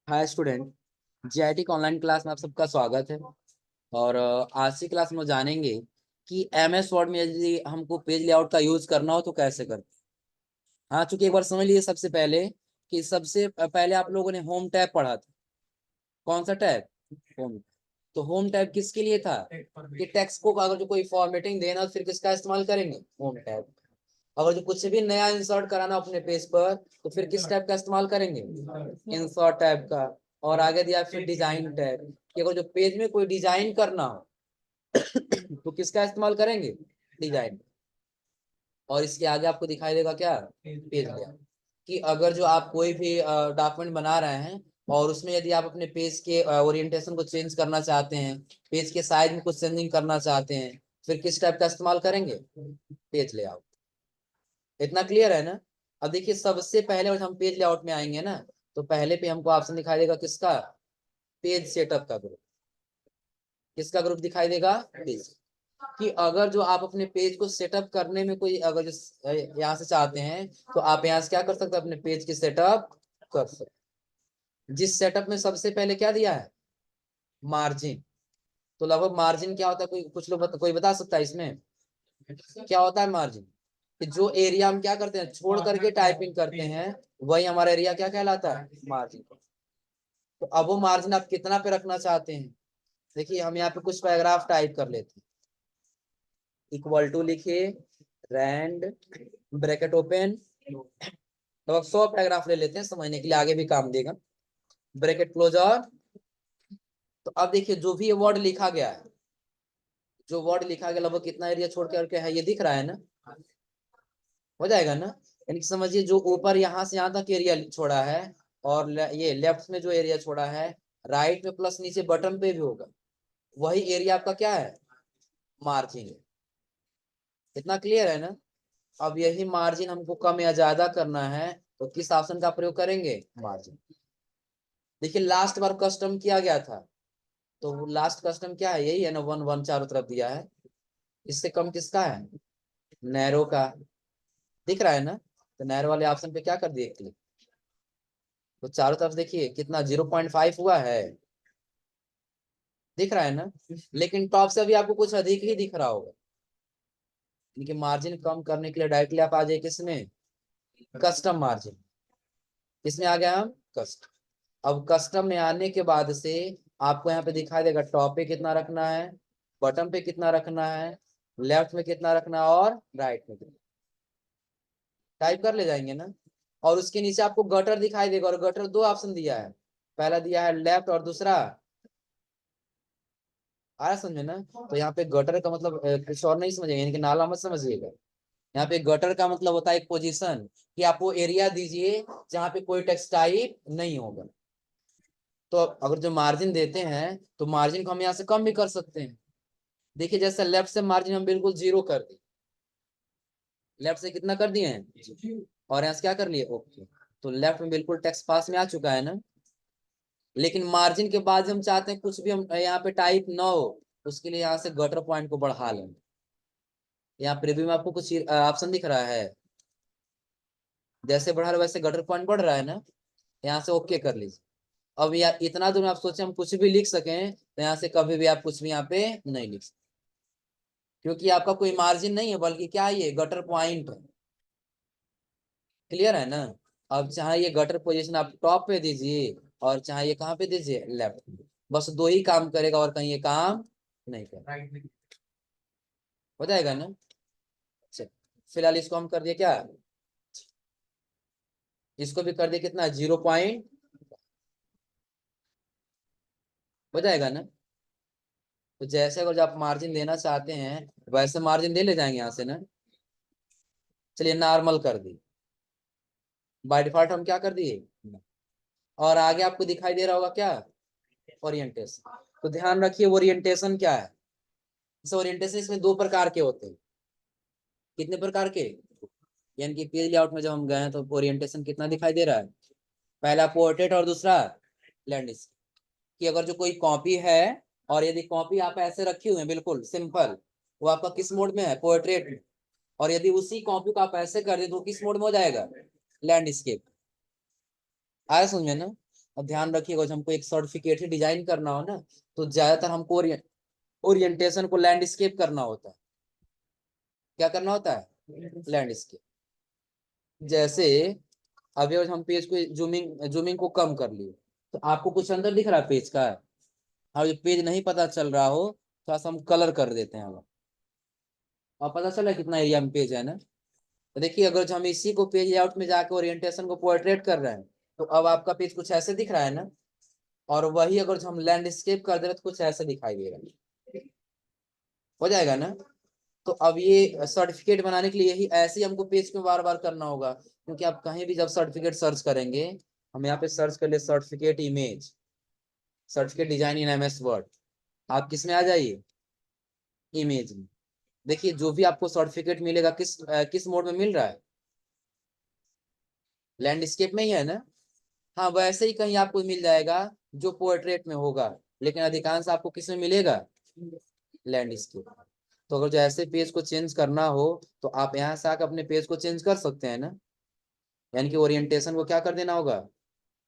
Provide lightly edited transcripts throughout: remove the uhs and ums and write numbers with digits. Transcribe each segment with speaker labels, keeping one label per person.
Speaker 1: Hi student. GIT के online class में आप सबका स्वागत है। और आज की क्लास में जानेंगे कि एमएस वर्ड में यदि हमको पेज लेआउट का यूज करना हो तो कैसे करते हैं। हाँ, चूंकि एक बार समझ लीजिए सबसे पहले कि सबसे पहले आप लोगों ने होम टैब पढ़ा था। कौन सा टैब? होम। तो होम टैब किसके लिए था कि टेक्स्ट को अगर जो कोई फॉर्मेटिंग देना हो तो फिर किसका इस्तेमाल करेंगे? Home tab. अगर जो कुछ भी नया इंसर्ट कराना अपने पेज पर तो फिर किस टैब का इस्तेमाल करेंगे? इंसर्ट टैब का। और आगे दिया फिर डिजाइन टैब कि अगर जो पेज में कोई डिजाइन करना हो तो किसका इस्तेमाल करेंगे? डिजाइन। और इसके आगे आपको दिखाई देगा क्या? Page layout. कि अगर जो आप कोई भी डॉक्यूमेंट बना रहे हैं और उसमें यदि आप अपने पेज के ओरिएंटेशन को चेंज करना चाहते हैं, पेज के साइज में कुछ चेंजिंग करना चाहते हैं, फिर किस टाइप का इस्तेमाल करेंगे? Page layout. इतना क्लियर है ना? अब देखिए सबसे पहले जब हम पेज लेआउट में आएंगे ना तो पहले पे हमको ऑप्शन दिखाई देगा किसका? पेज सेटअप का ग्रुप। किसका ग्रुप दिखाई देगा? पेज। कि अगर जो आप अपने पेज को सेटअप करने में कोई अगर यहाँ से चाहते हैं तो आप यहाँ से क्या कर सकते हैं? अपने पेज की सेटअप कर सकते। जिस सेटअप में सबसे पहले क्या दिया है? मार्जिन। तो लगभग मार्जिन क्या होता है? कोई कुछ लोग कोई बता सकता है इसमें क्या होता है मार्जिन? कि जो एरिया हम क्या करते हैं छोड़ करके टाइपिंग करते हैं वही हमारा एरिया क्या कहलाता है? मार्जिन। तो अब वो मार्जिन आप कितना पे रखना चाहते हैं? देखिए हम यहाँ पे कुछ पैराग्राफ टाइप कर लेते हैं। इक्वल टू लिखिए, रैंड, ब्रैकेट ओपन, लगभग 100 पैराग्राफ ले लेते हैं समझने के लिए, आगे भी काम देगा। Bracket closure. तो अब देखिए जो भी ये वर्ड लिखा गया है, जो वर्ड लिखा गया लगभग कितना एरिया छोड़ करके है ये दिख रहा है ना? हो जाएगा ना? यानी कि समझिए जो ऊपर यहाँ से यहाँ तक एरिया छोड़ा है और ये लेफ्ट में जो एरिया छोड़ा है, राइट में प्लस नीचे बटन पे भी होगा, वही एरिया आपका क्या है? मार्जिन है। इतना क्लियर है ना? अब यही मार्जिन हमको कम या ज्यादा करना है तो किस ऑप्शन का प्रयोग करेंगे? मार्जिन। देखिए लास्ट बार कस्टम किया गया था तो लास्ट कस्टम क्या है? यही है ना, 1 1 चारों तरफ दिया है। इससे कम किसका है? नैरो का। दिख रहा है ना? तो नैरो वाले ऑप्शन पे क्या कर दिए? क्लिक। तो चारों तरफ देखिए कितना 0.5 हुआ है। दिख रहा है ना? लेकिन टॉप से अभी आपको कुछ अधिक ही दिख रहा होगा। इनके मार्जिन कम करने के लिए डायरेक्टली आप आ जाए किसमें? Custom margin. किसमें आ गया हम? कस्टम। अब कस्टम में आने के बाद से आपको यहाँ पे दिखाई देगा टॉप पे कितना रखना है, बटन पे कितना रखना है, लेफ्ट में कितना रखना है और राइट में कितना। टाइप कर ले जाएंगे ना? और उसके नीचे आपको गटर दिखाई देगा और गटर दो ऑप्शन दिया है। पहला दिया है लेफ्ट और दूसरा। आया समझे ना? तो यहाँ पे गटर का मतलब कुछ और नहीं समझेंगे, यानी कि नाला मत समझिएगा। यहाँ पे गटर का मतलब होता है एक पोजीशन, कि आप वो एरिया दीजिए जहाँ पे कोई टेक्स्ट टाइप नहीं होगा। तो अगर जो मार्जिन देते हैं तो मार्जिन को हम यहाँ से कम भी कर सकते हैं। देखिए जैसे लेफ्ट से मार्जिन हम बिल्कुल 0 कर दिए। लेफ्ट से कितना कर दिए हैं? और यहाँ से क्या कर लिए? ओके। तो लेफ्ट में बिल्कुल टेक्स्ट पास में आ चुका है ना? लेकिन मार्जिन के बाद हम चाहते हैं कुछ भी हम यहाँ पे टाइप ना हो, उसके लिए यहाँ से गटर पॉइंट को बढ़ा लें। यहाँ प्रीव्यू में आपको कुछ ऑप्शन दिख रहा है, जैसे बढ़ा रहे वैसे गटर पॉइंट बढ़ रहा है ना? यहाँ से ओके कर लीजिए। अब यार इतना दूर में आप सोचे हम कुछ भी लिख सकें तो यहाँ से कभी भी आप कुछ भी यहाँ पे नहीं लिख सकते, क्योंकि आपका कोई मार्जिन नहीं है बल्कि क्या है? ये गटर पॉइंट है। क्लियर है ना? अब चाहे ये गटर पोजीशन आप टॉप पे दीजिए और चाहे ये कहाँ पे दीजिए? लेफ्ट पे। बस दो ही काम करेगा और कहीं ये काम नहीं करेगा। हो जाएगा ना? चल, फिलहाल इसको हम कर दिए क्या? इसको भी कर दिए कितना? 0 हो जाएगा ना? तो जैसे अगर जो आप मार्जिन देना चाहते हैं वैसे मार्जिन दे ले जाएंगे यहाँ से ना। चलिए नॉर्मल कर दी। बाय डिफॉल्ट हम क्या कर दिए? और आगे आपको दिखाई दे रहा होगा क्या? ओरिएंटेशन। तो ध्यान रखिए ओरिएंटेशन क्या है? इस ओरिएंटेशन इसमें दो प्रकार के होते हैं। कितने प्रकार के? यानी कि पेज लेआउट में जब हम गए हैं तो ओरिएंटेशन कितना दिखाई दे रहा है? पहला पोर्ट्रेट और दूसरा लैंडस्केप। कि अगर जो कोई कॉपी है और यदि कॉपी आप ऐसे रखे हुए हैं बिल्कुल सिंपल, वो आपका किस मोड में है? पोर्ट्रेट में। और यदि उसी कॉपी को आप ऐसे कर दे तो किस मोड में हो जाएगा? लैंडस्केप। आया समझ में ना? अब ध्यान रखिएगा, जब हमको एक सर्टिफिकेट ही डिजाइन करना हो ना, तो ज्यादातर हमको ओरिएंटेशन को लैंडस्केप करना होता है। क्या करना होता है? लैंडस्केप। जैसे अभी अगर हम पेज को जूमिंग जूमिंग को कम कर लिए, तो आपको कुछ अंदर दिख रहा है पेज का? और जो पेज नहीं पता चल रहा हो, थोड़ा सा हम कलर कर देते हैं। अब पता चला कितना एरिया में पेज है ना। तो देखिए, अगर जो हम इसी को पेज लेआउट में जाकर ओरिएंटेशन को पोर्ट्रेट कर रहे हैं, तो अब आपका पेज कुछ ऐसे दिख रहा है ना। और वही अगर जो हम लैंडस्केप कर दे रहे, तो कुछ ऐसे दिखाई देगा। हो जाएगा ना। तो अब ये सर्टिफिकेट बनाने के लिए यही ऐसे ही हमको पेज को बार बार करना होगा, क्योंकि आप कहीं भी जब सर्टिफिकेट सर्च करेंगे, हम यहाँ पे सर्च कर ले certificate image, certificate design in MS word, आप किस में आ जाइए? इमेज में। देखिए, जो भी आपको सर्टिफिकेट मिलेगा किस मोड में मिल रहा है? लैंडस्केप में ही है ना। हाँ, वैसे ही कहीं आपको मिल जाएगा जो पोर्ट्रेट में होगा, लेकिन अधिकांश आपको किस में मिलेगा? लैंडस्केप। तो अगर जो ऐसे पेज को चेंज करना हो, तो आप यहाँ से आकर अपने पेज को चेंज कर सकते हैं ना। यानी कि ओरिएंटेशन को क्या कर देना होगा?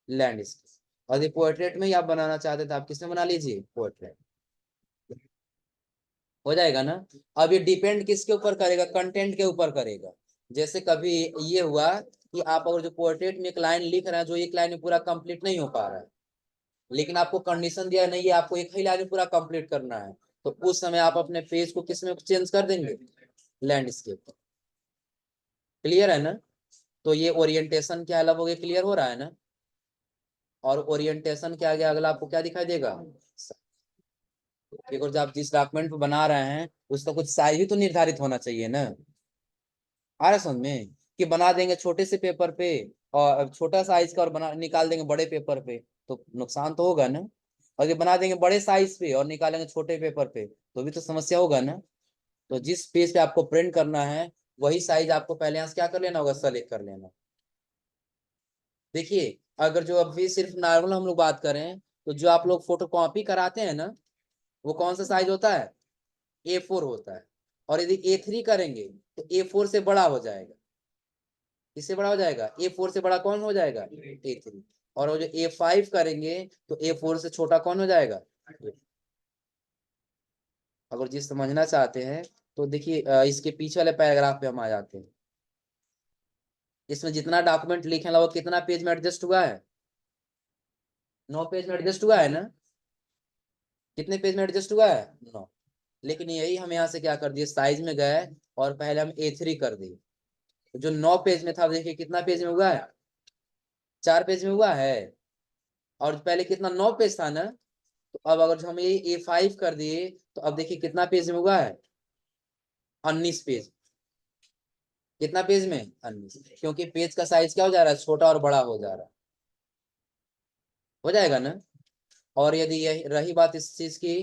Speaker 1: लैंडस्केप। और ये पोर्ट्रेट में ही आप बनाना चाहते थे, आप किसमें बना लीजिए? पोर्ट्रेट। हो जाएगा ना। अब ये डिपेंड किसके ऊपर करेगा? कंटेंट के ऊपर करेगा। जैसे कभी ये हुआ कि आप अगर जो पोर्ट्रेट में एक लाइन लिख रहे हैं, जो एक लाइन में पूरा कंप्लीट नहीं हो पा रहा है, लेकिन आपको कंडीशन दिया नहीं है, आपको एक ही लाइन में पूरा कंप्लीट करना है, तो उस समय आप अपने पेज को किस में चेंज कर देंगे? लैंडस्केप। क्लियर है ना। तो ये ओरिएंटेशन के अलावा ये क्लियर हो रहा है ना। और ओरिएंटेशन के आगे अगला आपको क्या दिखाई देगा? देखो, जब आप जिस डॉक्यूमेंट को बना रहे हैं, उसका कुछ साइज भी तो निर्धारित होना चाहिए ना। आ रहा है समझ में? कि बना देंगे छोटे से पेपर पे, और छोटा साइज का, और बना निकाल देंगे बड़े पेपर पे, तो नुकसान तो होगा ना। और ये बना देंगे बड़े साइज पे और निकालेंगे छोटे पेपर पे, तो भी तो समस्या होगा ना। तो जिस पेज पे आपको प्रिंट करना है, वही साइज आपको पहले यहाँ से क्या कर लेना होगा? सेलेक्ट कर लेना। देखिए, अगर जो अभी सिर्फ नॉर्मल हम लोग बात करें, तो जो आप लोग फोटो कॉपी कराते हैं ना, वो कौन सा साइज होता है? A4 होता है। और यदि A3 करेंगे, तो A4 से बड़ा हो जाएगा। किससे बड़ा हो जाएगा? A4 से बड़ा कौन हो जाएगा? A3। और वो जो A5 करेंगे, तो A4 से छोटा कौन हो जाएगा? अगर जिस समझना चाहते हैं, तो देखिए, इसके पीछे वाले पैराग्राफ पे हम आ जाते हैं। इसमें जितना डॉक्यूमेंट लिखे हैं, वो कितना पेज में एडजस्ट हुआ है? 9 पेज में एडजस्ट हुआ है ना। कितने पेज में एडजस्ट हुआ है? 9। लेकिन यही हम यहाँ से क्या कर दिए? साइज में गए और पहले हम A3 कर दिए। तो जो 9 पेज में था, देखिए कितना पेज में हुआ है? 4 पेज में हुआ है। और पहले कितना? 9 पेज था ना। तो अब अगर जो हम ये A5 कर दिए, तो अब देखिए कितना पेज में हुआ है? 19 पेज। कितना पेज में? 19। क्योंकि पेज का साइज क्या हो जा रहा है? छोटा और बड़ा हो जा रहा है। हो जाएगा ना। और यदि यही रही बात इस चीज की,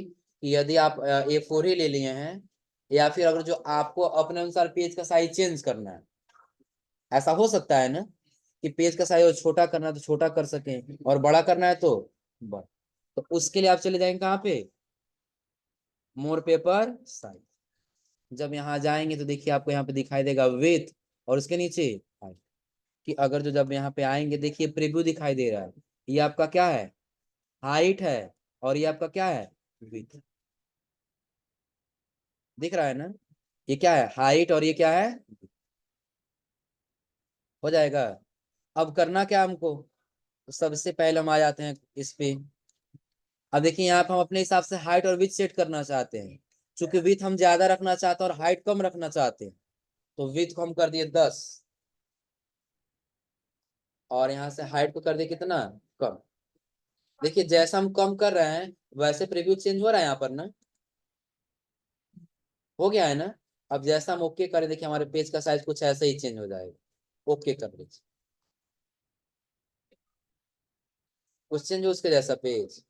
Speaker 1: कि यदि आप A4 ही ले लिए हैं, या फिर अगर जो आपको अपने अनुसार पेज का साइज चेंज करना है, ऐसा हो सकता है ना, कि पेज का साइज छोटा करना है तो छोटा कर सकें, और बड़ा करना है तो बड़ा। तो उसके लिए आप चले जाएंगे कहाँ पे? मोर पेपर साइज। जब यहाँ जाएंगे, तो देखिए आपको यहाँ पे दिखाई देगा विथ, और उसके नीचे height। कि अगर जो जब यहाँ पे आएंगे, देखिए प्रीव्यू दिखाई दे रहा है। ये आपका क्या है? हाइट है। और ये आपका क्या है? विथ। दिख रहा है ना। ये क्या है? हाइट। और ये क्या है? हो जाएगा। अब करना क्या हमको? तो सबसे पहले हम आ जाते हैं इस पे। अब देखिए, यहाँ पे हम अपने हिसाब से हाइट और विथ सेट करना चाहते हैं। चूंकि विथ हम ज्यादा रखना चाहते हैं और हाइट कम रखना चाहते हैं, तो विथ को हम कर दिए 10, और यहाँ से हाइट को कर दिए कितना? कम। देखिए, जैसा हम कम कर रहे हैं, वैसे प्रीव्यू चेंज हो रहा है यहाँ पर ना। हो गया है ना। अब जैसा हम ओके करें, देखिए हमारे पेज का साइज कुछ ऐसे ही चेंज हो जाएगा। ओके कर लीजिए। कुछ चेंज हो उसके जैसा पेज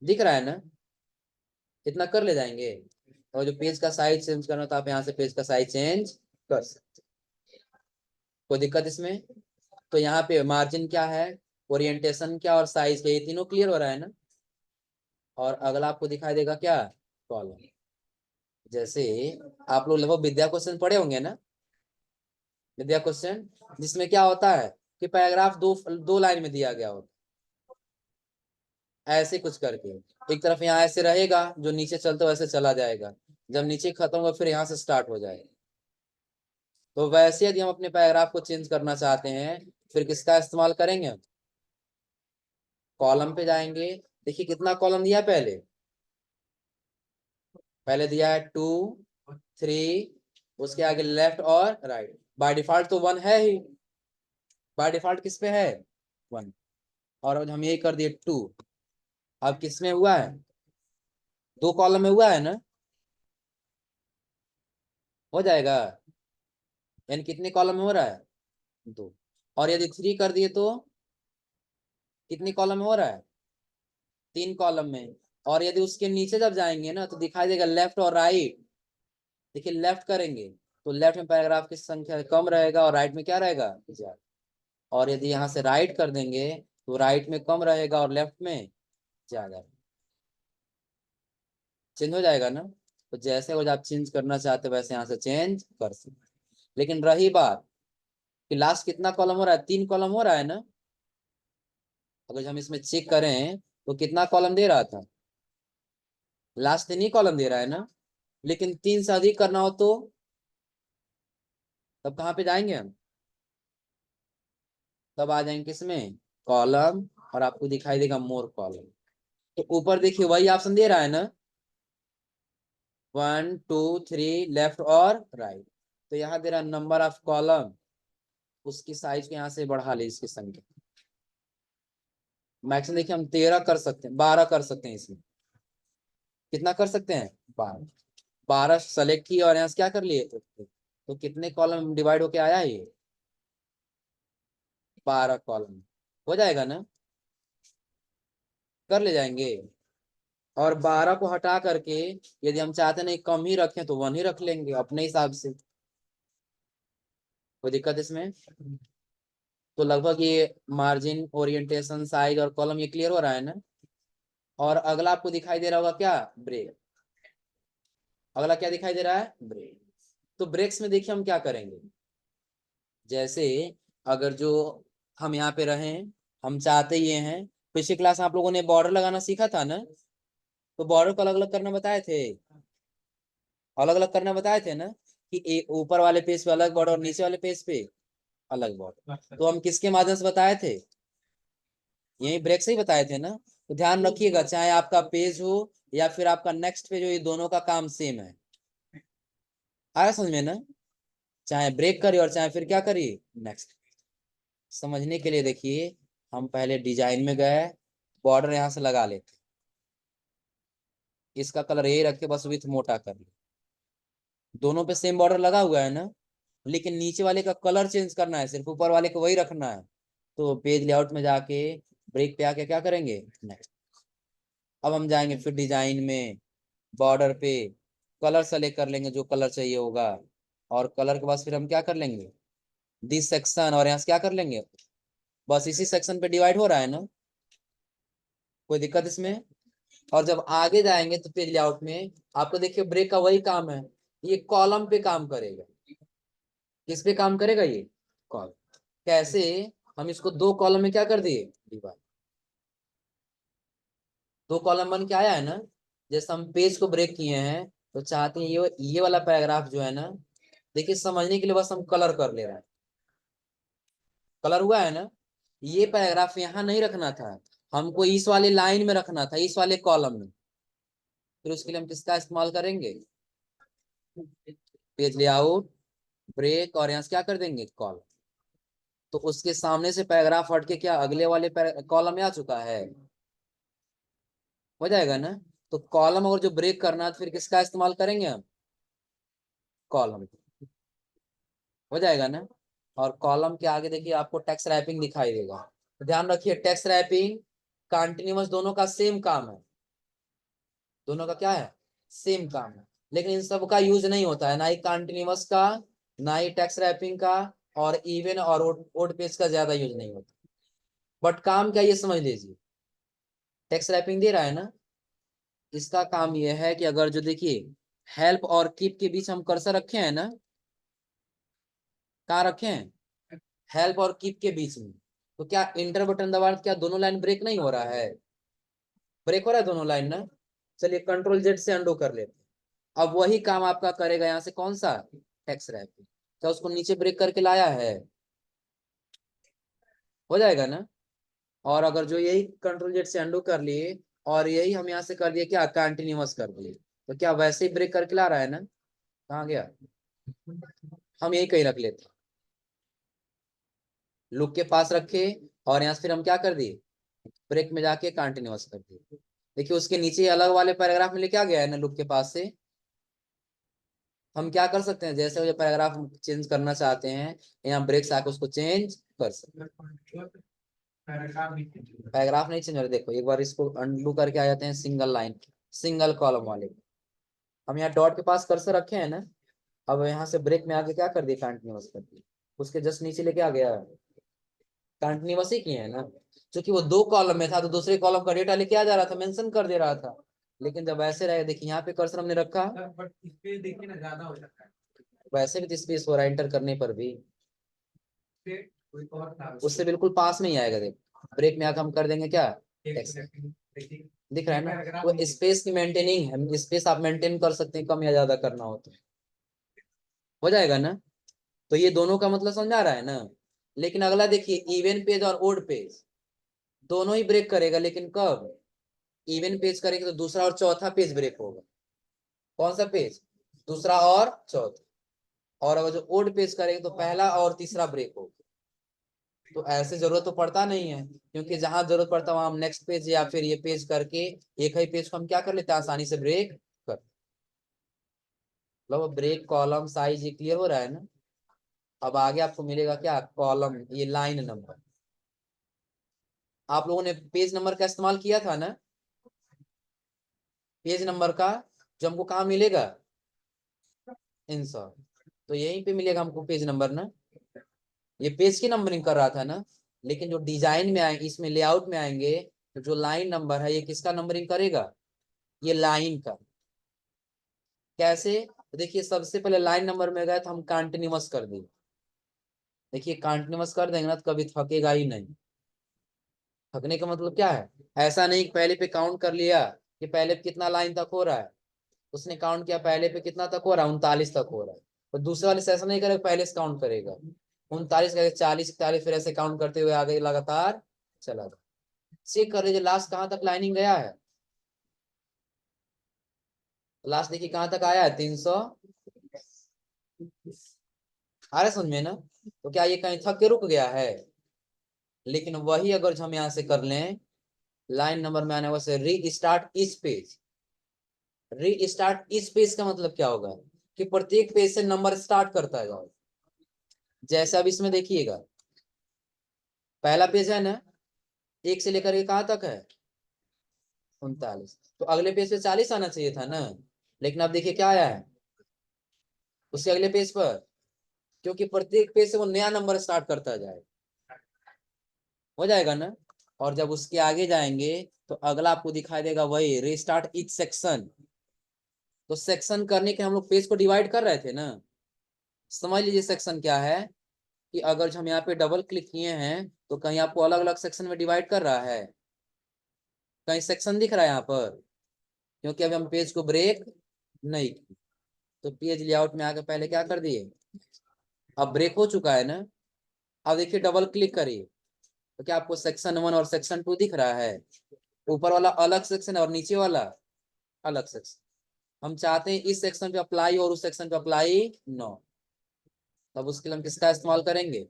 Speaker 1: दिख रहा है ना। इतना कर ले जाएंगे। और जो पेज का साइज चेंज करना, तो आप यहाँ से पेज का साइज चेंज कर सकते। कोई दिक्कत इसमें? तो यहाँ पे मार्जिन क्या है, ओरिएंटेशन क्या, और साइज क्या, ये तीनों क्लियर हो रहा है ना। और अगला आपको दिखाई देगा क्या? कॉलम। जैसे आप लोग लगभग विद्या क्वेश्चन पढ़े होंगे ना। विद्या क्वेश्चन जिसमें क्या होता है कि पैराग्राफ दो दो लाइन में दिया गया होता है, ऐसे कुछ करके एक तरफ यहाँ ऐसे रहेगा, जो नीचे चलते वैसे चला जाएगा, जब नीचे खत्म होगा फिर यहाँ से स्टार्ट हो जाएगा। तो वैसे यदि हम अपने पैराग्राफ को चेंज करना चाहते हैं, फिर किसका इस्तेमाल करेंगे हम? कॉलम पे जाएंगे। देखिए कितना कॉलम दिया है पहले, पहले दिया है 2 3, उसके आगे लेफ्ट और राइट। बाय डिफॉल्ट तो 1 है ही, बाय डिफॉल्ट किस पे है 1, और अब हम यही कर दिए 2। अब किस में हुआ है, 2 कॉलम में हुआ है ना, हो जाएगा। यानी कितने कॉलम में हो रहा है, 2। और यदि 3 कर दिए तो कितने कॉलम में हो रहा है, 3 कॉलम में। और यदि उसके नीचे जब जाएंगे ना तो दिखाई देगा लेफ्ट और राइट। देखिए लेफ्ट करेंगे तो लेफ्ट में पैराग्राफ की संख्या कम रहेगा और राइट में क्या रहेगा, ज्यादा। और यदि यहाँ से राइट कर देंगे तो राइट में कम रहेगा और लेफ्ट में ज्यादा। चेंज हो जाएगा ना। तो जैसे वो आप चेंज करना चाहते हो वैसे यहाँ से चेंज कर सकते। लेकिन रही बात कि लास्ट कितना कॉलम हो रहा है, 3 कॉलम हो रहा है ना। अगर हम इसमें चेक करें तो कितना कॉलम दे रहा था, लास्ट 3 ही कॉलम दे रहा है ना। लेकिन 3 से अधिक करना हो तो तब कहाँ पे जाएंगे हम, तब आ जाएंगे किसमें, कॉलम। और आपको दिखाई देगा मोर कॉलम। तो ऊपर देखिए वही ऑप्शन दे रहा है ना, 1 2 3 लेफ्ट और राइट। तो यहाँ दे रहा नंबर ऑफ कॉलम, उसकी साइज को यहाँ से बढ़ा ले, इसकी संख्या मैक्सिमम देखिए हम 13 कर सकते हैं, 12 कर सकते हैं इसमें। कितना कर सकते हैं, 12। 12 सेलेक्ट किए और यहाँ से क्या कर लिए, तो कितने कॉलम डिवाइड होके आया ये, 12 कॉलम। हो जाएगा ना, कर ले जाएंगे। और 12 को हटा करके यदि हम चाहते नहीं कम ही रखें तो 1 ही रख लेंगे अपने हिसाब से, कोई दिक्कत इसमें। तो लगभग ये मार्जिन, ओरिएंटेशन, साइज और कॉलम ये क्लियर हो रहा है ना। और अगला आपको दिखाई दे रहा होगा क्या, ब्रेक। अगला क्या दिखाई दे रहा है, ब्रेक। तो ब्रेक्स में देखिए हम क्या करेंगे, जैसे अगर जो हम यहाँ पे रहें, हम चाहते ये हैं, पिछली क्लास में आप लोगों ने बॉर्डर लगाना सीखा था ना, तो बॉर्डर को अलग अलग करना बताए थे, अलग अलग करना बताए थे ना, कि एक ऊपर वाले पेज पे अलग बॉर्डर और नीचे वाले पेज पे अलग बॉर्डर। तो हम किसके माध्यम से बताए थे, यही ब्रेक से ही बताए थे ना। तो ध्यान रखिएगा, चाहे आपका पेज हो या फिर आपका नेक्स्ट पेज हो, ये दोनों का काम सेम है। आया समझ में ना, चाहे ब्रेक करिए और चाहे फिर क्या करिए, नेक्स्ट। समझने के लिए देखिए, हम पहले डिजाइन में गए, बॉर्डर यहाँ से लगा लेते, इसका कलर यही रख के बस विथ मोटा कर ले। दोनों पे सेम बॉर्डर लगा हुआ है ना, लेकिन नीचे वाले का कलर चेंज करना है, सिर्फ ऊपर वाले को वही रखना है। तो पेज लेआउट में जाके ब्रेक पे आके क्या करेंगे, नेक्स्ट। अब हम जाएंगे फिर डिजाइन में, बॉर्डर पे कलर सेलेक्ट कर लेंगे जो कलर चाहिए होगा। और कलर के बाद फिर हम क्या कर लेंगे, दिस सेक्शन, और यहाँ से क्या कर लेंगे, बस इसी सेक्शन पे डिवाइड हो रहा है ना, कोई दिक्कत इसमें। और जब आगे जाएंगे तो पेज लेआउट में आपको देखिए ब्रेक का वही काम है, ये कॉलम पे काम करेगा। किस पे काम करेगा ये, कॉलम। कैसे, हम इसको 2 कॉलम में क्या कर दिए, डिवाइड। 2 कॉलम बन के आया है ना। जैसे हम पेज को ब्रेक किए हैं तो चाहते हैं ये वाला पैराग्राफ जो है ना, देखिए समझने के लिए बस हम कलर कर ले रहे हैं, कलर हुआ है ना। ये पैराग्राफ यहाँ नहीं रखना था, हमको इस वाले लाइन में रखना था, इस वाले कॉलम में। फिर उसके लिए हम किसका इस्तेमाल करेंगे, पेज लेआउट, ब्रेक, और यहाँ से क्या कर देंगे, कॉलम। तो उसके सामने से पैराग्राफ हट के क्या अगले वाले कॉलम में आ चुका है, हो जाएगा ना। तो कॉलम अगर जो ब्रेक करना है तो फिर किसका इस्तेमाल करेंगे हम, कॉलम। हो जाएगा ना। और कॉलम के आगे देखिए आपको टेक्स्ट रैपिंग दिखाई देगा। तो ध्यान रखिए, टेक्स्ट रैपिंग कंटिन्यूअस दोनों का सेम काम है, दोनों का क्या है, सेम काम है। लेकिन इन सब का यूज नहीं होता है, ना ही कंटिन्यूअस का, ना ही टेक्स्ट रैपिंग का, और इवन और ओड पेज का ज्यादा यूज नहीं होता। बट काम क्या, ये समझ लीजिए, टेक्स्ट रैपिंग दे रहा है ना, इसका काम यह है कि अगर जो देखिए हेल्प और कीप के बीच हम कर्सर रखे हैं ना, कहाँ रखे हैं, हेल्प और कीप के बीच में, तो क्या इंटर बटन दबा क्या दोनों लाइन ब्रेक नहीं हो रहा है, ब्रेक हो रहा है दोनों लाइन ना। चलिए कंट्रोल जेड से अंडू कर लेते हैं। अब वही काम आपका करेगा यहाँ से कौन सा, एक्स रैपिड। क्या उसको नीचे ब्रेक करके लाया है, हो जाएगा ना। और अगर जो यही कंट्रोल जेड से अंडू कर लिए और यही हम यहाँ से कर दिए क्या, कंटिन्यूअस कर दिए, तो क्या वैसे ही ब्रेक करके ला रहा है ना। कहाँ गया, हम यही कहीं रख लेते, लूप के पास रखे और यहाँ से फिर हम क्या कर दिए, ब्रेक में जाके कंटिन्यूअस कर दिए। देखिए उसके नीचे अलग वाले पैराग्राफ में लेके आ गया है ना लूप के पास से। हम क्या कर सकते हैं, जैसे वो पैराग्राफ चेंज करना चाहते हैं यहाँ ब्रेक से आके उसको चेंज कर सकते हैं। पैराग्राफ नहीं चेंज हो रहा, देखो एक बार इसको अनडू करके आ जाते हैं सिंगल लाइन सिंगल कॉलम वाले। हम यहाँ डॉट के पास कर्सर रखे हैं ना, अब यहाँ से ब्रेक में आके क्या कर दिया, कंटिन्यूअस कर दिया। उसके जस्ट नीचे लेके आ गया, कंटिन्यूअस ही किए है ना। क्योंकि वो दो कॉलम में था तो दूसरे कॉलम का डेटा लेके आ जा रहा था, मेंशन कर दे रहा था। लेकिन जब ऐसे रहे, देखिए यहाँ पे कर्सर हमने रखा, देखिए ना ज्यादा हो जाता है, वैसे भी स्पेस हो रहा है एंटर करने पर भी, उससे बिल्कुल पास में ही आएगा। देखो ब्रेक में आकर हम कर देंगे क्या, दिख रहा है ना। वो स्पेस की मेंटेनिंग है, स्पेस आप मेंटेन कर सकते हैं कम या ज्यादा करना हो तो, हो जाएगा ना। तो ये दोनों का मतलब समझा रहा है ना। लेकिन अगला देखिए, इवन पेज और ओड पेज दोनों ही ब्रेक करेगा, लेकिन कब, इवन पेज करेंगे तो दूसरा और चौथा पेज ब्रेक होगा। कौन सा पेज, दूसरा और चौथा। और अगर जो ओड पेज करेंगे तो पहला और तीसरा ब्रेक होगा। तो ऐसे जरूरत तो पड़ता नहीं है, क्योंकि जहां जरूरत पड़ता है वहां हम नेक्स्ट पेज या फिर ये पेज करके एक ही पेज को हम क्या कर लेते हैं, आसानी से ब्रेक कर। मतलब ब्रेक कॉलम साइज ये क्लियर हो रहा है ना। अब आगे आपको मिलेगा क्या, कॉलम, ये लाइन नंबर। आप लोगों ने पेज नंबर का इस्तेमाल किया था ना, पेज नंबर का, जो हमको कहाँ मिलेगा, इंसर्ट। तो यहीं पे मिलेगा हमको पेज नंबर ना। ये पेज की नंबरिंग कर रहा था ना, लेकिन जो डिजाइन में आएंगे, इसमें लेआउट में आएंगे, तो जो लाइन नंबर है ये किसका नंबरिंग करेगा, ये लाइन का। कैसे, तो देखिए सबसे पहले लाइन नंबर में गए तो हम कंटिन्यूअस कर देंगे। देखिए कंटिन्यूअस कर देंगे ना तो कभी थकेगा ही नहीं। थकने का मतलब क्या है, ऐसा नहीं कि पहले पे काउंट कर लिया कि पहले पे कितना लाइन तक हो रहा है, उसने काउंट किया पहले पे कितना तक हो रहा है, 39 तक हो रहा है। तो दूसरे वाले से ऐसा नहीं करेगा, पहले से काउंट करेगा 39 करके 40 41, फिर ऐसे काउंट करते हुए आगे लगातार चला गया। चेक कर लीजिए लास्ट कहाँ तक लाइनिंग गया है, लास्ट देखिए कहाँ तक आया है, 300। आ रहा है समझ में ना। तो क्या ये कहीं थक के रुक गया है। लेकिन वही अगर हम यहाँ से कर लें, लाइन नंबर में आने वैसे री स्टार्ट इस पेज, री स्टार्ट इस पेज का मतलब क्या होगा, कि प्रत्येक पेज से नंबर स्टार्ट करता जाओ। जैसे अब इसमें देखिएगा, पहला पेज है ना, एक से लेकर के कहाँ तक है, 39। तो अगले पेज पे 40 आना चाहिए था ना, लेकिन अब देखिए क्या आया है उसके अगले पेज पर, क्योंकि प्रत्येक पेज से वो नया नंबर स्टार्ट करता जाए, हो जाएगा ना। और जब उसके आगे जाएंगे तो अगला आपको दिखाई देगा वही रीस्टार्ट ईच सेक्शन। तो सेक्शन करने के हम लोग पेज को डिवाइड कर रहे थे ना। समझ लीजिए सेक्शन क्या है, कि अगर हम यहाँ पे डबल क्लिक किए हैं तो कहीं आपको अलग अलग सेक्शन में डिवाइड कर रहा है, कहीं सेक्शन दिख रहा है यहाँ पर, क्योंकि अभी हम पेज को ब्रेक नहीं किए। तो पेज लेआउट में आकर पहले क्या कर दिए, अब ब्रेक हो चुका है ना। अब देखिए डबल क्लिक करिए तो क्या आपको सेक्शन 1 और सेक्शन 2 दिख रहा है, ऊपर वाला अलग सेक्शन है और नीचे वाला अलग सेक्शन। हम चाहते हैं इस सेक्शन पे अप्लाई और उस सेक्शन पे अप्लाई नो, तब उसके लिए हम किसका इस्तेमाल करेंगे,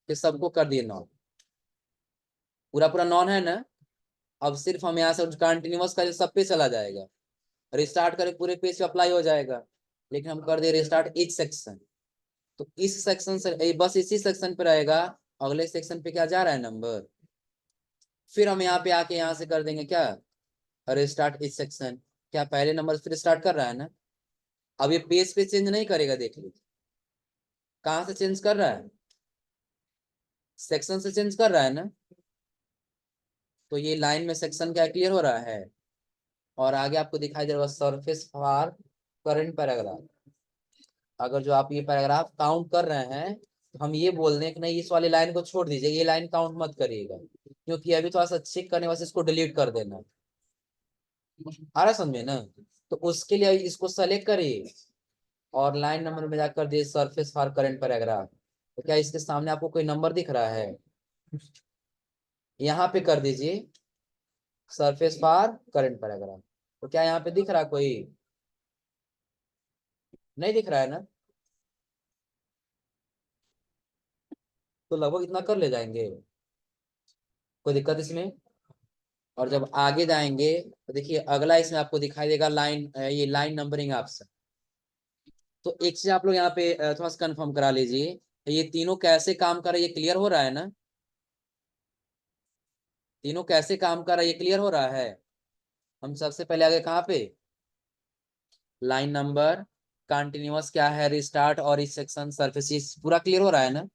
Speaker 1: कि सबको कर दिए नॉन, पूरा पूरा नॉन है ना। अब सिर्फ हम यहाँ से कंटिन्यूअस का सब पे चला जाएगा, रिस्टार्ट करें पूरे पेज पे अप्लाई हो जाएगा। लेकिन हम कर दे रिस्टार्ट इच सेक्शन, तो इस सेक्शन से बस इसी सेक्शन पे रहेगा, अगले सेक्शन पे क्या जा रहा है नंबर। फिर हम यहाँ पे आके यहाँ से कर देंगे क्या, रिस्टार्ट इच सेक्शन। क्या पहले नंबर फिर स्टार्ट कर रहा है ना। अब ये पेज पे चेंज नहीं करेगा, देख लीजिए कहाँ से चेंज कर रहा है, सेक्शन से चेंज कर रहा है ना। तो ये लाइन में सेक्शन क्या क्लियर हो रहा है। और आगे आपको दिखाई दे रहा है सरफेस फॉर करंट पैराग्राफ। अगर जो आप ये पैराग्राफ काउंट कर रहे हैं तो हम ये बोल दें कि नहीं इस वाली लाइन को छोड़ दीजिए, ये लाइन काउंट मत करिएगा, क्योंकि अभी थोड़ा सा चेक करने वास्ते इसको डिलीट कर देना। आ रहा समझ में ना? तो उसके लिए इसको सेलेक्ट करिए और लाइन नंबर में जाकर दिए सरफेस फॉर करंट पैराग्राफ। तो क्या इसके सामने आपको कोई नंबर दिख रहा है? यहाँ पे कर दीजिए सरफेस फॉर करंट पैराग्राफ। तो क्या यहाँ पे दिख रहा है कोई? नहीं दिख रहा है ना? तो लगभग इतना कर ले जाएंगे, कोई दिक्कत इसमें? और जब आगे जाएंगे तो देखिए अगला इसमें आपको दिखाई देगा लाइन, ये लाइन नंबरिंग ऑप्शन। तो एक चीज आप लोग यहाँ पे थोड़ा सा कंफर्म करा लीजिए, ये तीनों कैसे काम कर रहे हैं, ये क्लियर हो रहा है ना? तीनों कैसे काम कर रहा है ये क्लियर हो रहा है? हम सबसे पहले आगे कहाँ पे, लाइन नंबर, कंटिन्यूअस क्या है, रिस्टार्ट और इस सेक्शन सरफेसिस, पूरा क्लियर हो रहा है ना?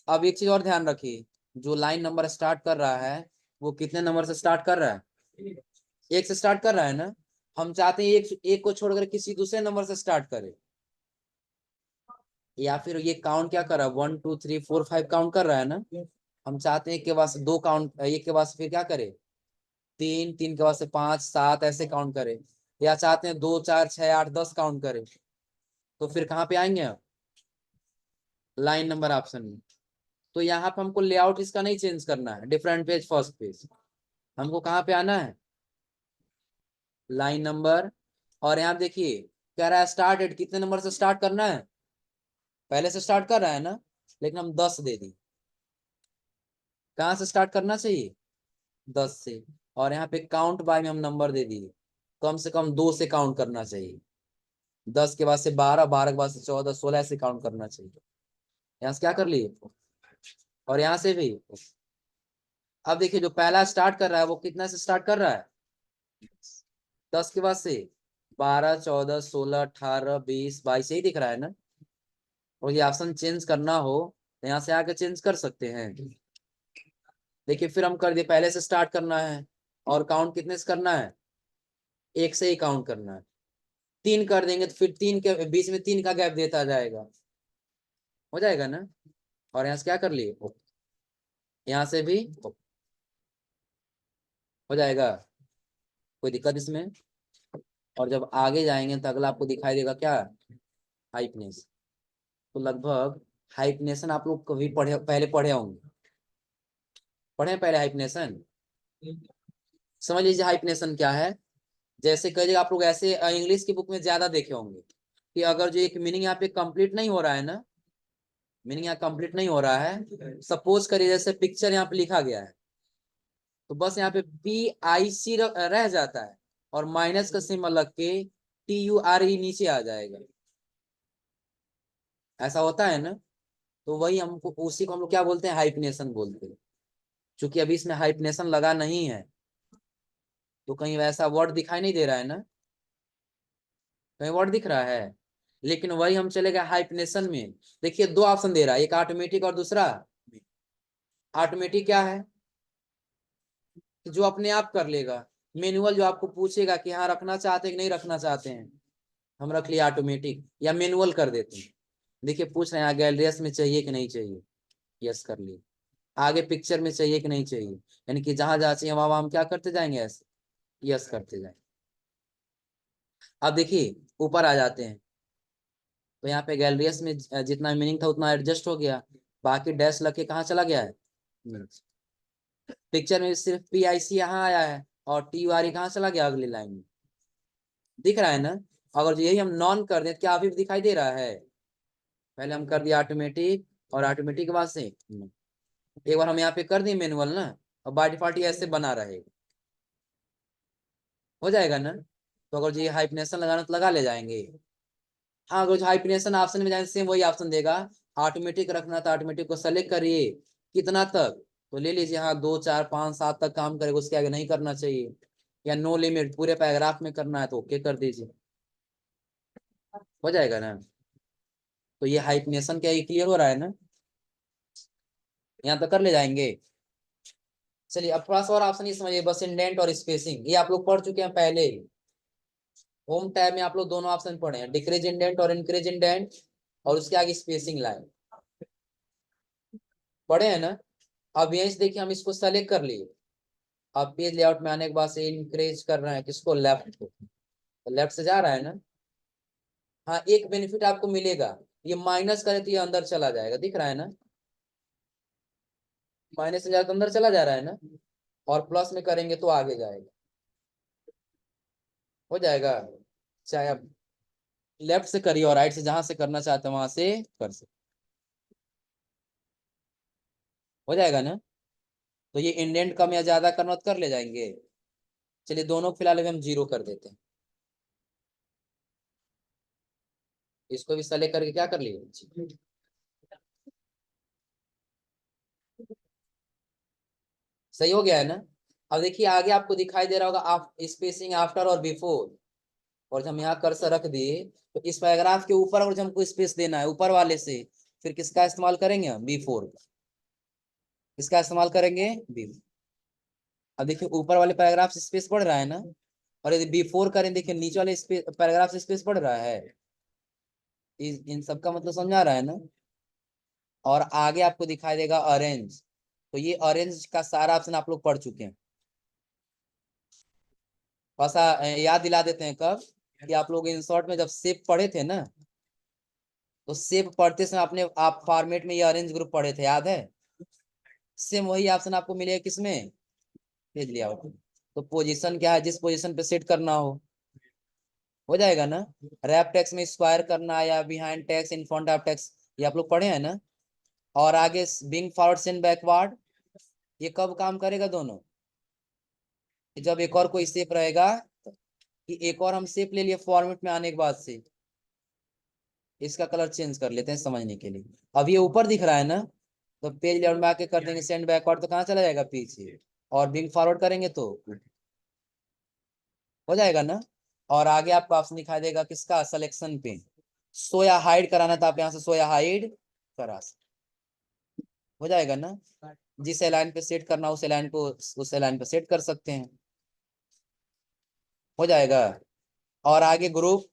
Speaker 1: अब एक चीज और ध्यान रखिए, जो लाइन नंबर स्टार्ट कर रहा है वो कितने नंबर से स्टार्ट कर रहा है? एक से स्टार्ट कर रहा है ना? हम चाहते हैं एक एक को छोड़कर किसी दूसरे नंबर से स्टार्ट करे, या फिर ये काउंट क्या कर रहा है, 1 2 3 4 5 काउंट कर रहा है ना? हम चाहते हैं एक के बाद से दो काउंट, एक के बाद से फिर क्या करे, तीन, तीन के बाद से 5 7 ऐसे काउंट करे, या चाहते हैं 2 4 6 8 10 काउंट करे। तो फिर कहाँ पे आएंगे आप, लाइन नंबर ऑप्शन में। तो यहाँ पे हमको लेआउट इसका नहीं चेंज करना है, डिफरेंट पेज फर्स्ट पेज, हमको कहाँ पे आना है, लाइन नंबर। और यहाँ देखिए कह रहा है स्टार्टेड, कितने नंबर से स्टार्ट करना है, पहले से स्टार्ट कर रहा है ना, लेकिन हम 10 दे दी। कहाँ से स्टार्ट करना चाहिए, 10 से। और यहाँ पे काउंट बाय में हम नंबर दे दिए, कम से कम 2 से काउंट करना चाहिए, 10 के बाद से 12, 12 के बाद से 14 16 ऐसे काउंट करना चाहिए। यहाँ से क्या कर लिए, और यहाँ से भी। अब देखिए जो पहला स्टार्ट कर रहा है वो कितना से स्टार्ट कर रहा है, 10 के बाद से 12 14 16 18 20 22 यही दिख रहा है ना? और ये ऑप्शन चेंज करना हो तो यहाँ से आके चेंज कर सकते हैं। देखिए फिर हम कर दिए, पहले से स्टार्ट करना है और काउंट कितने से करना है, एक से ही काउंट करना है। 3 कर देंगे तो फिर 3 के बीच में 3 का गैप देता जाएगा, हो जाएगा ना? और यहाँ से क्या कर लिए, यहाँ से भी हो जाएगा, कोई दिक्कत इसमें? और जब आगे जाएंगे तो अगला आपको दिखाई देगा क्या, हाइपनेस। तो लगभग हाइपनेशन आप लोग कभी पढ़े, पहले पढ़े होंगे, पढ़े पहले हाइपनेशन? समझ लीजिए हाइपनेशन क्या है। जैसे कहिए आप लोग ऐसे इंग्लिश की बुक में ज्यादा देखे होंगे कि अगर जो एक मीनिंग यहाँ पे कंप्लीट नहीं हो रहा है ना, मीनिंग यहाँ कंप्लीट नहीं हो रहा है, सपोज करिए जैसे पिक्चर यहाँ पे लिखा गया है, तो बस यहाँ पे PIC रह जाता है और माइनस का सिंबल लग के TURE नीचे आ जाएगा, ऐसा होता है ना? तो वही हमको, उसी को हम लोग क्या बोलते हैं, हाइपनेशन बोलते हैं। क्योंकि अभी इसमें हाइपनेशन लगा नहीं है तो कहीं वैसा वर्ड दिखाई नहीं दे रहा है ना, कहीं वर्ड दिख रहा है, लेकिन वही हम चले गए हाइपनेशन में। देखिए दो ऑप्शन दे रहा है, एक ऑटोमेटिक और दूसरा। ऑटोमेटिक क्या है, जो अपने आप कर लेगा। मैनुअल जो आपको पूछेगा कि हाँ रखना चाहते हैं कि नहीं रखना चाहते हैं, हम रख लिया ऑटोमेटिक, या मैनुअल कर देते हैं। देखिए पूछ रहे हैं गैलरियस में चाहिए कि नहीं चाहिए, यस कर लिए। आगे पिक्चर में चाहिए कि नहीं चाहिए, यानी कि जहां जहां चाहिए वहां हम क्या करते जाएंगे, ऐसे यस करते जाएंगे। अब देखिए ऊपर आ जाते हैं, तो यहाँ पे गैलरियस में जितना मीनिंग था उतना एडजस्ट हो गया, बाकी डैश लग के कहाँ चला गया है, पिक्चर में सिर्फ PIC यहाँ आया है और TURE कहाँ चला गया अगली लाइन में, दिख रहा है ना? अगर यही हम नॉन कर दें तो क्या अभी भी दिखाई दे रहा है? पहले हम कर दिया ऑटोमेटिक, और ऑटोमेटिक के बाद से एक बार हम यहाँ पे कर दिए मैनुअल ना, और बाय डिफॉल्ट ये ऐसे बना रहेगा, हो जाएगा ना? तो अगर ये हाइफनेशन लगाना तो लगा ले जाएंगे। हाँ अगर जो हाइफनेशन ऑप्शन में जाए सेम वही ऑप्शन देगा, ऑटोमेटिक रखना था ऑटोमेटिक को सेलेक्ट करिए, कितना तक, तो ले लीजिए हाँ 2 4 5 7 तक काम करेगा, उसके आगे नहीं करना चाहिए। या नो लिमिट पूरे पैराग्राफ में करना है तो ओके कर दीजिए, हो जाएगा ना? तो ये हाइफनेशन क्या, ये क्लियर हो रहा है ना? यहाँ तक कर ले जाएंगे। चलिए अब थोड़ा सा और ऑप्शन ये समझिए, बस इंडेंट और स्पेसिंग ये आप लोग पढ़ चुके हैं पहले ही। होम टैब में आप लोग दोनों ऑप्शन पढ़े हैं, डिक्रीज इंडेंट और इंक्रीज इंडेंट, और उसके आगे स्पेसिंग लाइन, पढ़े हैं ना? अब यहीं से देखिए हम इसको सेलेक्ट कर लिए। अब पेज लेआउट में आने के बाद से इंक्रीज कर रहे हैं किसको, लेफ्ट को, तो लेफ्ट से जा रहा है ना। हाँ एक बेनिफिट आपको मिलेगा, ये माइनस करे तो ये अंदर चला जाएगा, दिख रहा है ना, माइनस से जाए तो अंदर चला जा रहा है ना, और प्लस में करेंगे तो आगे जाएगा, हो जाएगा। चाहे आप लेफ्ट से करिए और राइट से, जहां से करना चाहते हैं वहां से कर सकते, हो जाएगा ना। तो ये इंडेंट कम या ज्यादा करना हो तो कर ले जाएंगे। चलिए दोनों को फिलहाल अभी हम 0 कर देते हैं। इसको भी सेलेक्ट करके क्या कर लिए, सही हो गया है ना। अब देखिए आगे आपको दिखाई दे रहा होगा आप स्पेसिंग आफ्टर और बिफोर, और जब हम यहाँ कर्सर रख दिए तो इस पैराग्राफ के ऊपर और जब हमको स्पेस देना है ऊपर वाले से, फिर किसका इस्तेमाल करेंगे हम, बी4, इसका इस्तेमाल करेंगे बी। अब देखिए ऊपर वाले पैराग्राफ से स्पेस पड़ रहा है ना, और यदि बी4 करें, देखिए नीचे वाले पैराग्राफ से स्पेस पड़ रहा है। इन सब का मतलब समझ आ रहा है ना। और आगे आपको दिखाई देगा ऑरेंज, तो ये ऑरेंज का सारा ऑप्शन आप लोग पढ़ चुके हैं। ऐसा याद दिला देते हैं कब, कि आप लोग इन शॉर्ट में जब शेप पढ़े थे ना, तो शेप पढ़ते समय आपने आप फॉर्मेट में ये ऑरेंज ग्रुप पढ़े थे, याद है। सेम वही ऑप्शन आपको मिलेगा किसमें, पेज लेआउट। तो पोजीशन क्या है, जिस पोजीशन पे सेट करना हो जाएगा ना। रैप टेक्स्ट में स्क्वायर करना या behind text in front of text, ये आप लोग पढ़े हैं ना। और आगे बिंग फॉरवर्ड सेंड बैकवर्ड, ये कब काम करेगा दोनों, जब एक और कोई शेप रहेगा, कि एक और हम शेप ले लिए फॉर्मेट में आने के बाद से, इसका कलर चेंज कर लेते हैं समझने के लिए। अब ये ऊपर दिख रहा है ना, तो पेज लेआउट में आके कर देंगे सेंड बैकवर्ड, तो कहाँ चला जाएगा, पीछे। और बिंग फॉरवर्ड करेंगे तो हो जाएगा ना। और आगे आपको ऑप्शन दिखाई देगा किसका, सिलेक्शन पे, शो या हाइड कराना था, आप यहाँ से शो या हाइड करा सकते, हो जाएगा ना। जिस लाइन पे सेट करना उस लाइन को उस लाइन पे सेट कर सकते हैं, हो जाएगा। और आगे ग्रुप,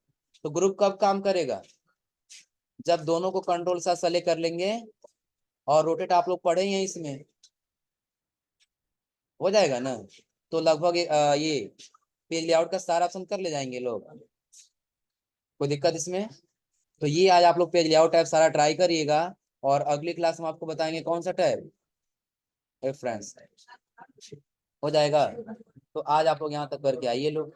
Speaker 1: तो ग्रुप कब काम करेगा, जब दोनों को कंट्रोल सा सेलेक्ट कर लेंगे, और रोटेट आप लोग पढ़े ही हैं इसमें, हो जाएगा ना। तो लगभग ये पेज लेआउट का सारा ऑप्शन कर ले जाएंगे लोग, कोई दिक्कत इसमें। तो ये आज आप लोग पेज लेआउट टैब सारा ट्राई करिएगा, और अगली क्लास में आपको बताएंगे कौन सा टैब, रेफरेंस, हो जाएगा। तो आज आप लोग यहाँ तक करके आइए लोग।